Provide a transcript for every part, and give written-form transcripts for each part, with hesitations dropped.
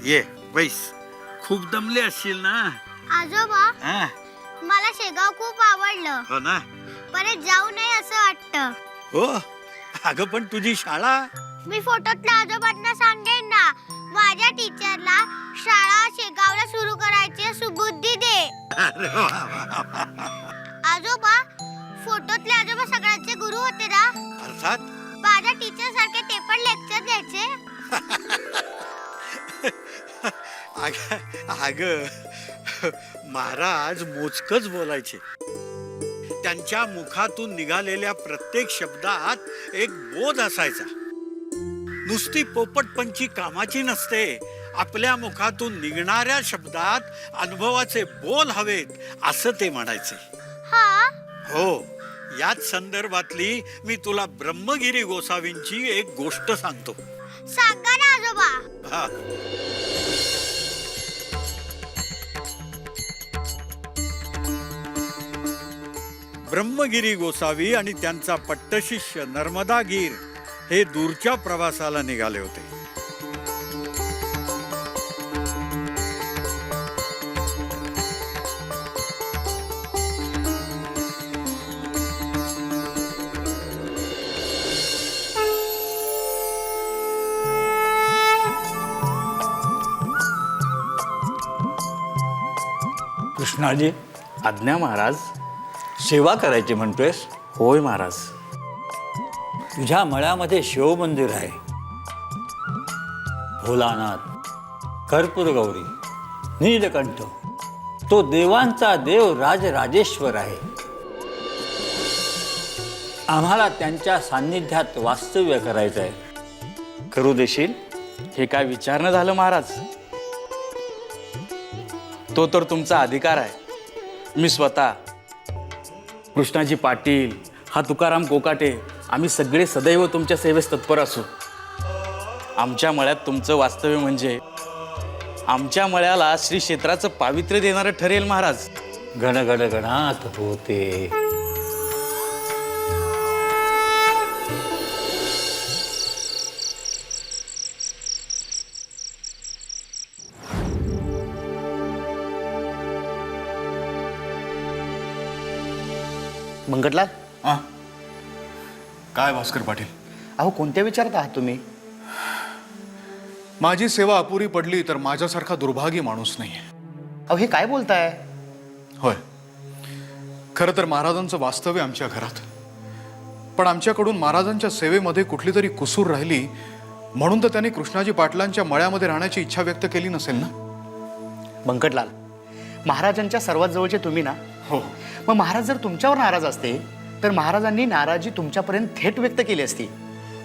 ये बैस. खूप दमले असशील ना? आजोबा हा? मला शेगाव खूप आवडलं. हो ना? परत जाऊ नये असं वाटतं. हो. अगं पण तुझी शाळा. मी फोटोतल्या आजोबांना सांगेन ना, माझ्या टीचरला शाळा शेगावला सुरू करायची सुबुद्धी दे. अरे वा वा वा. आजोबा फोटोतले आजोबा सगळ्यांचे गुरु होते ना? अर्थात. माझ्या टीचर सारखे ते पण लेक्चर द्यायचे. अगं महाराज मोजकच बोलायचे. त्यांच्या मुखातून निघालेल्या प्रत्येक शब्दात एक बोध असायचा. नुसती पोपटपंची कामाची नसते. आपल्या मुखातून निघणाऱ्या शब्दात अनुभवाचे बोल हवेत असं ते म्हणायचे. हा? हो. याच संदर्भातली मी तुला ब्रह्मगिरी गोसावींची एक गोष्ट सांगतो. सांगा ना आजोबा. हा. ब्रह्मगिरी गोसावी आणि त्यांचा पट्टशिष्य नर्मदागीर हे दूरच्या प्रवासाला निघाले होते. कृष्णाजी, आज्ञा महाराज. सेवा करायची म्हणतोयस? होय महाराज. तुझ्या मळ्यामध्ये शिवमंदिर आहे. भोलानाथ, कर्पूरगौरी, नीलकंठ, तो देवांचा देव राजराजेश्वर आहे. आम्हाला त्यांच्या सान्निध्यात वास्तव्य करायचं आहे. करू देशील? हे काय विचारणं झालं महाराज? तो तर तुमचा अधिकार आहे. मी स्वतः, कृष्णाजी पाटील, हा तुकाराम कोकाटे, आम्ही सगळे सदैव तुमच्या सेवेस तत्पर असू. आमच्या मळ्यात तुमचं वास्तव्य म्हणजे आमच्या मळ्याला श्री क्षेत्राचं पावित्र्य देणारं ठरेल महाराज. गण गण गणात होते. मंगटलाल, काय भास्कर पाटील? अहो कोणत्या विचारात आहात तुम्ही? माझी सेवा अपुरी पडली तर माझ्यासारखा दुर्भागी माणूस नाही. अहो हे काय बोलताय? होय, खरं तर महाराजांचं वास्तव्य आमच्या घरात, पण आमच्याकडून महाराजांच्या सेवेमध्ये कुठली तरी कुसूर राहिली म्हणून तर त्यांनी कृष्णाजी पाटलांच्या मळ्यामध्ये राहण्याची इच्छा व्यक्त केली नसेल ना? मंगटलाल, महाराजांच्या सर्वात जवळचे तुम्ही ना? हो. मग महाराज जर तुमच्यावर नाराज असते तर महाराजांनी नाराजी तुमच्यापर्यंत थेट व्यक्त केली असती.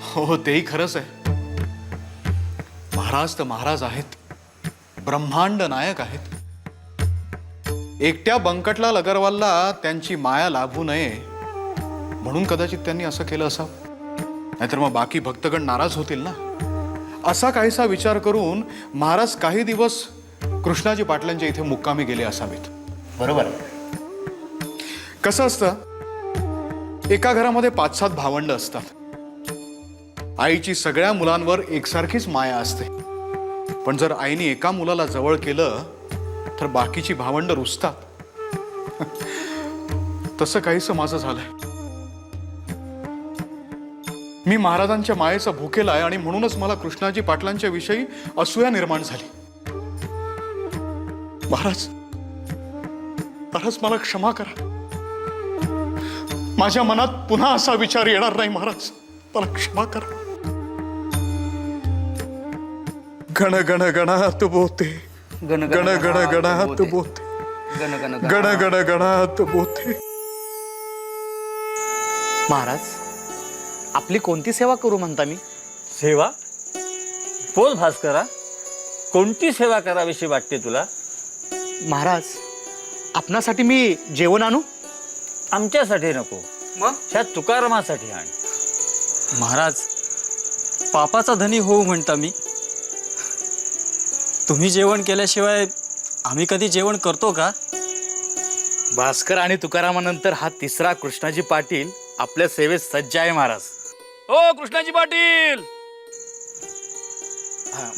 हो, तेही खरंच आहे. महाराज तर महाराज आहेत, ब्रह्मांड नायक आहेत. एकट्या बंकटलाल अगरवालला त्यांची माया लाभू नये म्हणून कदाचित त्यांनी असं केलं असावं. नाहीतर मग बाकी भक्तगण नाराज होतील ना. असा काहीसा विचार करून महाराज काही दिवस कृष्णाजी पाटलांच्या इथे मुक्कामी गेले असावेत. बरोबर. कसं असतं, एका घरामध्ये 5-7 भावंड असतात. आईची सगळ्या मुलांवर एकसारखीच माया असते, पण जर आईने एका मुलाला जवळ केलं तर बाकीची भावंड रुसतात. तसं काहीसं माझं झालंय. मी महाराजांच्या मायेचा भुकेला आहे आणि म्हणूनच मला कृष्णाजी पाटलांच्या विषयी असूया निर्माण झाली. महाराज, महाराज मला क्षमा करा. माझ्या मनात पुन्हा असा विचार येणार नाही. महाराज मला क्षमा करा. गण गण गणात बोते, गण गण गणात बोते, गण गण गण गण गणात बोते. महाराज, आपली कोणती सेवा करू म्हणता मी? सेवा? बोल भास्करा, कोणती सेवा करावीशी वाटते तुला? महाराज, आपणासाठी मी जेवण आणू? आमच्यासाठी नको, मग ह्या तुकारामासाठी आण. महाराज, पापाचा धनी होऊ म्हणता मी. तुम्ही जेवण केल्याशिवाय आम्ही कधी जेवण करतो का? भास्कर आणि तुकारामानंतर हा तिसरा कृष्णाजी पाटील आपल्या सेवेत सज्ज आहे महाराज. ओ कृष्णाजी पाटील!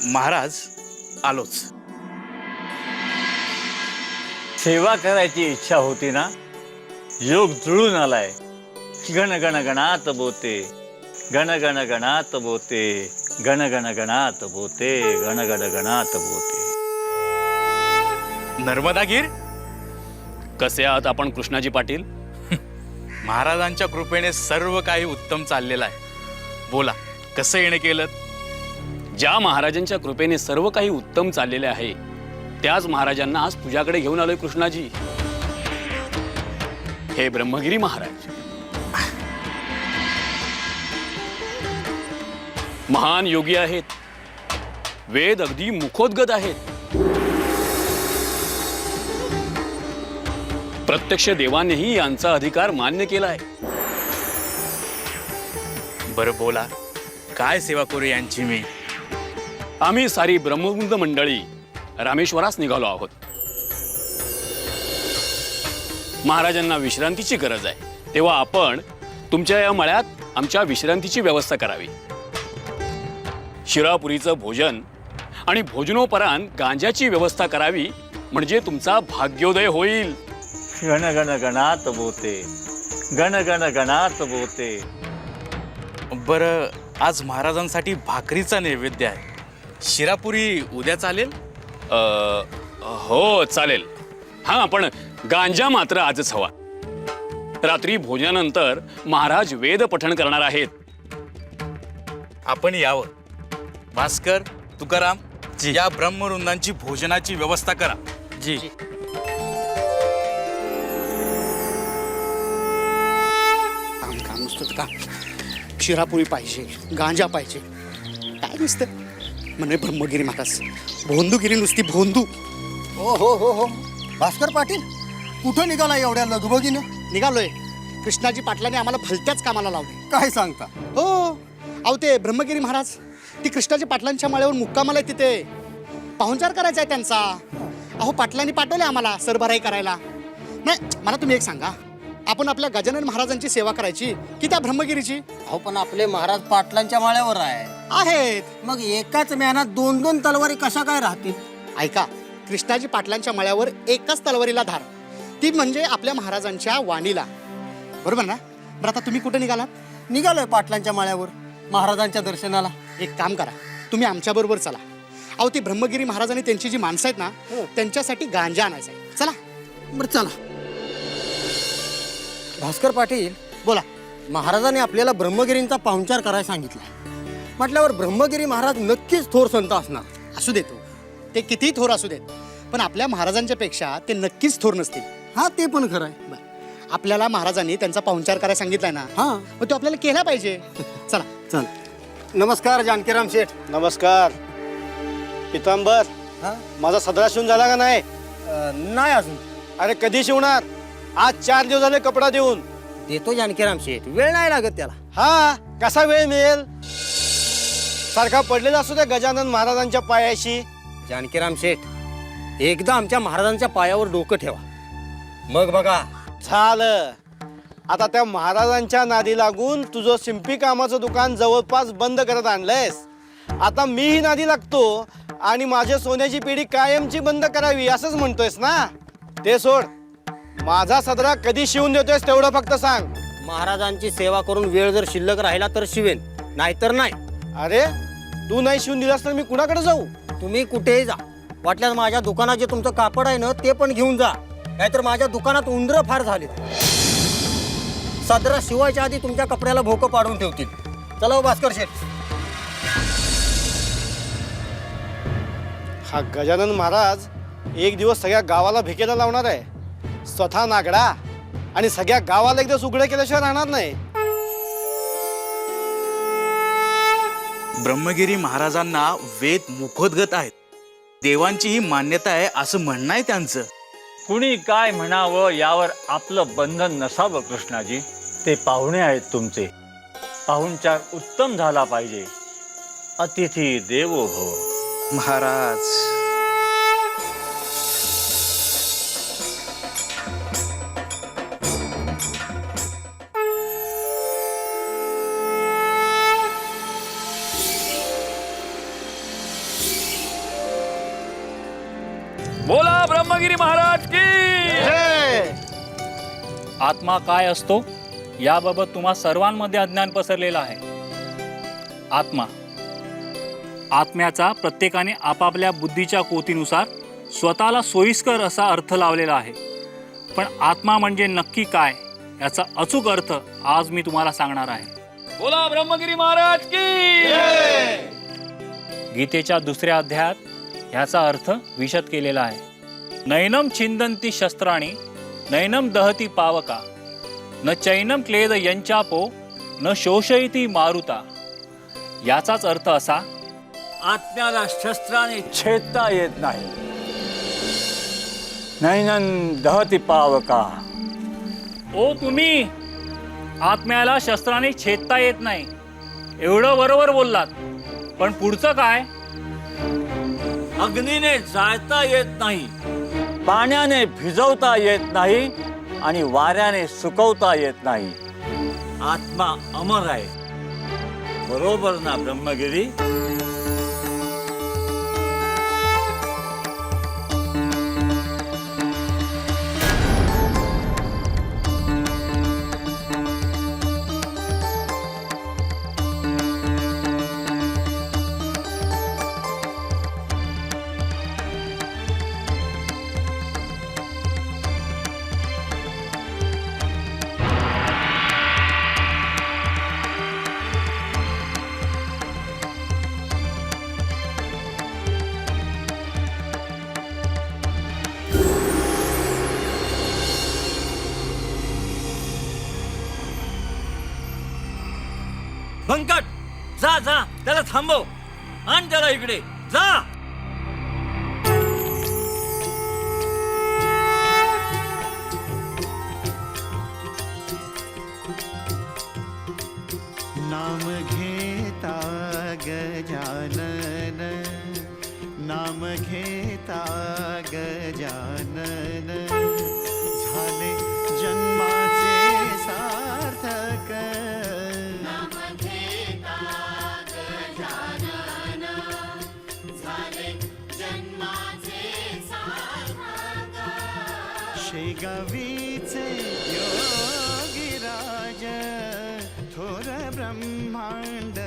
महाराज, आलोच. सेवा करायची इच्छा होती ना, योग जुळून आलाय. गण गण गणात बोते, गण गण गणात बोते, गण गण गणात बोते, गण गण गणात बोते. नर्मदागीर, कसे आहात आपण कृष्णाजी पाटील? महाराजांच्या कृपेने सर्व काही उत्तम चाललेलं आहे. बोला, कसं येणं केलं? ज्या महाराजांच्या कृपेने सर्व काही उत्तम चाललेले आहे, त्याच महाराजांना आज तुझ्याकडे घेऊन आलोय कृष्णाजी. हे ब्रह्मगिरी महाराज महान योगी आहेत, वेद अगदी मुखोद्गत आहेत, प्रत्यक्ष देवानेही यांचा अधिकार मान्य केलाय. बरं बोला, काय सेवा करू यांची मी? आम्ही सारी ब्रह्मवृंद मंडळी रामेश्वरास निघालो आहोत. महाराजांना विश्रांतीची गरज आहे, तेव्हा आपण तुमच्या या मळ्यात आमच्या विश्रांतीची व्यवस्था करावी. शिरापुरीचं भोजन आणि भोजनोपरांत गांजाची व्यवस्था करावी, म्हणजे तुमचा भाग्योदय होईल. गण गण गणात बोते, गण गण गणात बोते. बरं, आज महाराजांसाठी भाकरीचा नैवेद्य आहे. शिरापुरी उद्या चालेल? हो चालेल. हां, पण गांजा मात्र आजच हवा. रात्री भोजनानंतर महाराज वेद पठण करणार आहेत. आपण यावं. भास्कर, तुकाराम, या ब्रह्मवृंदांची भोजनाची व्यवस्था करा. जी. काम नुसतं का शिरापुरी पाहिजे, गांजा पाहिजे, काय नुसतं म्हणे ब्रह्मगिरी महाराज. भोंदूगिरी नुसती भोंदू. हो हो हो हो भास्कर पाटील, कुठं निघाला एवढ्या लगबगीनं? निघालोय. कृष्णाजी पाटलाने आम्हाला भलत्याच कामाला लावले. काय सांगता? हो, अहो ते ब्रह्मगिरी महाराज ती कृष्णाजी पाटलांच्या माळ्यावर मुक्कामाला आहे, तिथे पाहुणचार करायचा आहे त्यांचा. अहो पाटलांनी पाठवले आम्हाला सरभराई करायला. नाही, मला तुम्ही एक सांगा, आपण आपल्या गजानन महाराजांची सेवा करायची की त्या ब्रह्मगिरीची? अहो पण आपले महाराज पाटलांच्या माळ्यावर आहेत. मग एकाच म्यानात दोन दोन तलवारी कशा काय राहतील? ऐका, कृष्णाजी पाटलांच्या मळ्यावर एकाच तलवारीला धार, ती म्हणजे आपल्या महाराजांच्या वाणीला. बरोबर ना? बरं, आता तुम्ही कुठे निघालात? निघालोय पाटलांच्या माळ्यावर महाराजांच्या दर्शनाला. एक काम करा, तुम्ही आमच्याबरोबर चला. अहो ती ब्रह्मगिरी महाराजांनी त्यांची जी माणसं आहेत ना, त्यांच्यासाठी गांजा आणायचा आहे. चला. बरं चला. भास्कर पाटील, बोला. महाराजांनी आपल्याला ब्रह्मगिरींचा पाहुणचार करायला सांगितला. म्हटल्यावर ब्रह्मगिरी महाराज नक्कीच थोर संत असणार. असू देत हो. ते कितीही थोर असू देत, पण आपल्या महाराजांच्या पेक्षा ते नक्कीच थोर नसतील. हा, ते पण खरं आहे. बरं, आपल्याला महाराजांनी त्यांचा पाहुणचार करायला सांगितलाय ना, हा, मग तो आपल्याला केला पाहिजे. चला. चल. नमस्कार जानकीराम शेठ. नमस्कार. पितांबर, माझा सदरा शिवून झाला का नाही? नाही अजून. अरे कधी शिवणार? आज 4 दिवस झाले कपडा देऊन. देतो जानकीराम शेठ, वेळ नाही लागत त्याला. हा, कसा वेळ मिळेल? सारखा पडलेला असतो त्या गजानन महाराजांच्या पायाशी. जानकीराम शेठ, एकदा आमच्या महाराजांच्या पायावर डोकं ठेवा, मग बघा. झालं. आता त्या महाराजांच्या नादी लागून तुझं शिंपी कामाचं दुकान जवळपास बंद करत आणलंयस. आता मीही नादी लागतो आणि माझ्या सोन्याची पिढी कायमची बंद करावी असंच म्हणतोयस ना? ते सोड, माझा सदरा कधी शिवून देतोयस तेवढं फक्त सांग. महाराजांची सेवा करून वेळ जर शिल्लक राहिला तर शिवेन, नाहीतर नाही. अरे तू नाही शिवून दिलास तर मी कुणाकडे जाऊ? तुम्ही कुठेही जा, वाटल्यास माझ्या दुकानात जे तुमचं कापड आहे ना ते पण घेऊन जा, नाहीतर माझ्या दुकानात उंदरं फार झाले. सदरा शिवायच्या आधी तुमच्या कपड्याला भोकं पाडून ठेवतील. चला हो भास्कर शेठ. हा गजानन महाराज एक दिवस सगळ्या गावाला भिकेला लावणार आहे. स्वतः नागडा आणि सगळ्या गावाला एकदा उघडं केल्याशिवाय राहणार नाही. ब्रह्मगिरी महाराजांना वेद मुखोद्गत आहेत, देवांची ही मान्यता आहे असं म्हणणं आहे त्यांचं. कुणी काय म्हणावं यावर आपलं बंधन नसावं कृष्णाजी. ते पाहुणे आहेत तुमचे, पाहुणचार उत्तम झाला पाहिजे. अतिथी देवो भव. महाराज, ब्रह्मगिरी महाराज की आत्मा काय असतो याबाबत तुम्हा सर्वांमध्ये अज्ञान पसरलेलं आहे. आत्म्याचा प्रत्येकाने आपापल्या बुद्धीच्या कोतीनुसार स्वतःला सोयीस्कर असा अर्थ लावलेला आहे. पण आत्मा म्हणजे नक्की काय याचा अचूक अर्थ आज मी तुम्हाला सांगणार आहे. बोला ब्रह्मगिरी महाराज की. गीतेच्या 2ऱ्या अध्यायात ह्याचा अर्थ विशद केलेला आहे. नैनम छिंदंती शस्त्राणी नैनम दहती पावका न चैनम क्लेद यंचापो न शोषयती मारुता. याचाच अर्थ असा, आत्म्याला शस्त्राने छेदता येत नाही. नैनन दहती पावका. ओ तुम्ही, आत्म्याला शस्त्राने छेदता येत नाही एवढं बरोबर बोललात, पण पुढचं काय? अग्नीने जाळता येत नाही, पाण्याने भिजवता येत नाही आणि वाऱ्याने सुकवता येत नाही. आत्मा अमर आहे. बरोबर ना ब्रह्मगिरी? बंकट, जा जा, त्याला थांबव. आण त्याला इकडे, जा. नाम घेता गजानन, नाम घेता गजानन, झाले जन्माचे सार्थक. शेगावीचे योगीराज थोर ब्रह्मांड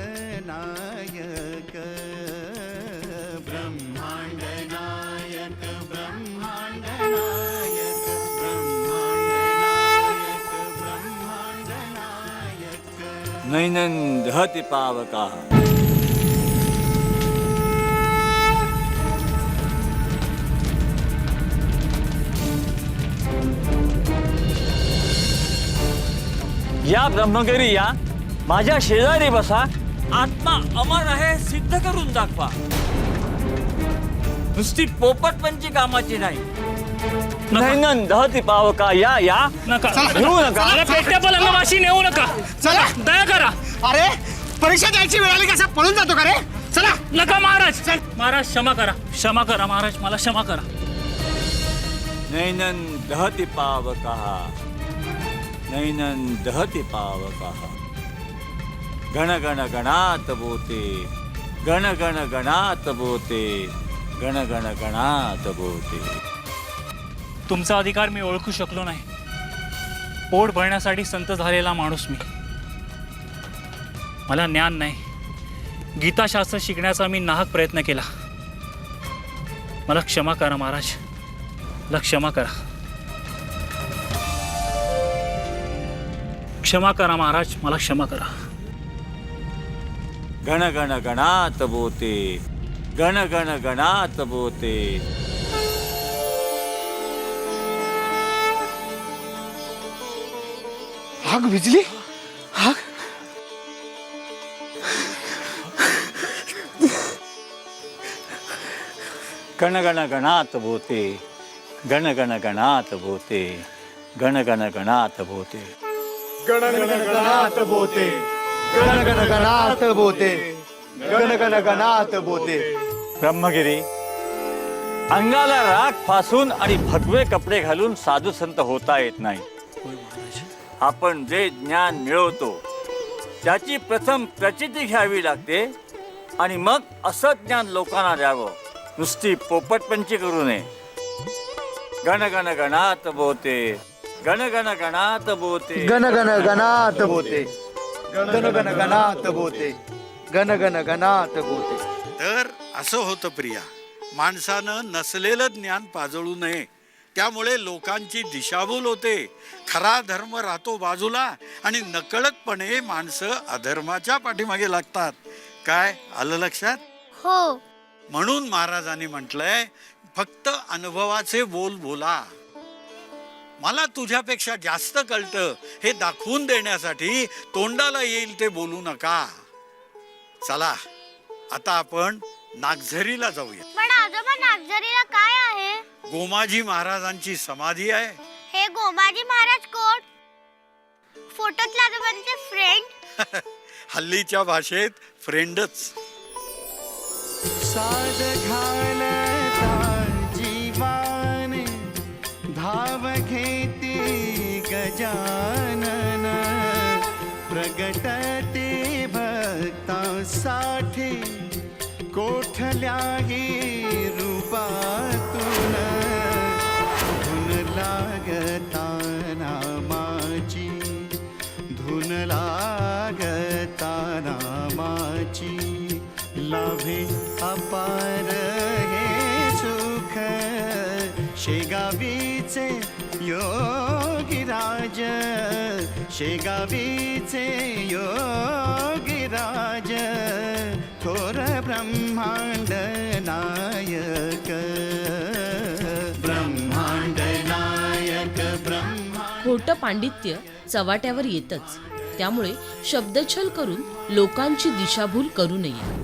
नायक, ब्रह्मांड नायक, ब्रह्मांड नायक, ब्रह्मांड नायक, ब्रह्मांड नायक. नैनन दहती पावका. या ब्रह्मगिरी या, माझ्या शेजारी बसा. आत्मा अमर आहे सिद्ध करून दाखवा. नुसती पोपटपंची कामाची नाही. नैनन दहती पावका. या या, नका घेऊ नका. मला पेट्या पलंगावाशी नेऊ नका. चला. दया करा. अरे परीक्षा द्यायची वेळ आली कसा पळून जातो का रे? चला. नका महाराज. महाराज क्षमा करा, क्षमा करा महाराज, मला क्षमा करा. नैनन दहती पावका, नैनन दहती पावका. गण गण गणात बोते, गण गण गणात बोते, गण गण गणात बोते. तुमचा अधिकार मी ओळखू शकलो नाही. पोट भरण्यासाठी संत झालेला माणूस मी. मला ज्ञान नाही. गीताशास्त्र शिकण्याचा मी नाहक प्रयत्न केला. मला क्षमा करा महाराज, मला क्षमा करा. क्षमा करा महाराज, मला क्षमा करा. गण गण गणात बोते, गण गण गणात बोते. आग विजली. आग. गण गण गणात बोते, गण गण गणात बोते, गण गण गणात बोते. गण गण गणात बोते, गण गण गणात बोते, गण गण गणात बोते. ब्रह्मगिरी, अंगाला राख फासून आणि भगवे कपडे घालून साधू संत होता येत नाही. आपण जे ज्ञान मिळवतो त्याची प्रथम प्रचिती घ्यावी लागते आणि मग असं ज्ञान लोकांना द्यावं. नुसती पोपटपंची करू नये. गण गण गणात बोते गण गण गणात बोते गण गण गणात बोते गण गण गणात बोते गण गण गणात बोते. तर असं होतं प्रिया, माणसानं नसलेलं ज्ञान पाजळू नये, त्यामुळे लोकांची दिशाभूल होते, खरा धर्म राहतो बाजूला आणि नकळतपणे माणसं अधर्माच्या पाठीमागे लागतात. काय आलं लक्षात? हो. म्हणून महाराजांनी म्हटलंय फक्त अनुभवाचे बोल बोला. मला तुझ्यापेक्षा जास्त कळतं हे दाखवून देण्यासाठी तोंडाला येईल ते बोलू नका. चला आता आपण नागझरीला जाऊया. पण आजोबा नागझरीला काय आहे? गोमाजी महाराजांची समाधी आहे. हे गोमाजी महाराज कोण? फोटोतले आजोबांचे फ्रेंड? हल्लीच्या भाषेत फ्रेंडच. साध घालता जीवान धाव घेती गजानन प्रगटते भक्तासाठी कोठल्याही रूपातून धुन लागता नामाची धुन लागता नामाची लाभे अपार हे सुख शेगावीचे योगीराज शेगावीचे योगीराज थोर ब्रह्मांड नायक ब्रह्मांड नायक खोटं पांडित्य चव्हाट्यावर येतच. त्यामुळे शब्दछल करून लोकांची दिशाभूल करू नये.